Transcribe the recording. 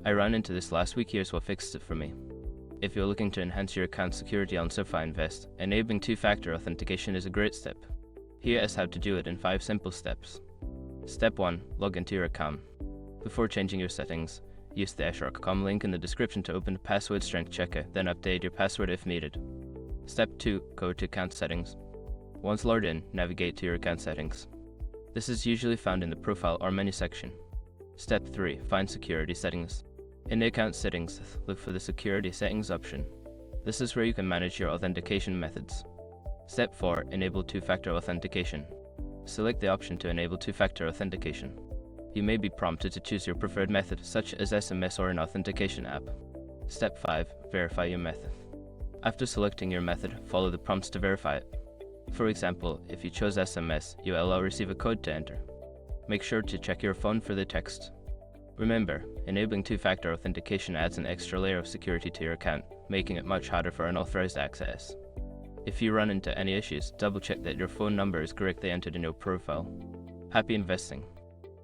I ran into this last week. Here's what fixed it for me. If you're looking to enhance your account security on SoFi Invest, enabling two-factor authentication is a great step. Here is how to do it in 5 simple steps. Step 1. Log into your account. Before changing your settings, use the shark.com link in the description to open the password strength checker, then update your password if needed. Step 2. Go to account settings. Once logged in, navigate to your account settings. This is usually found in the profile or menu section. Step 3. Find security settings. In the account settings, look for the security settings option. This is where you can manage your authentication methods. Step 4. Enable two-factor authentication. Select the option to enable two-factor authentication. You may be prompted to choose your preferred method, such as SMS or an authentication app. Step 5. Verify your method. After selecting your method, follow the prompts to verify it. For example, if you chose SMS, you will receive a code to enter. Make sure to check your phone for the text. Remember, enabling two-factor authentication adds an extra layer of security to your account, making it much harder for unauthorized access. If you run into any issues, double-check that your phone number is correctly entered in your profile. Happy investing!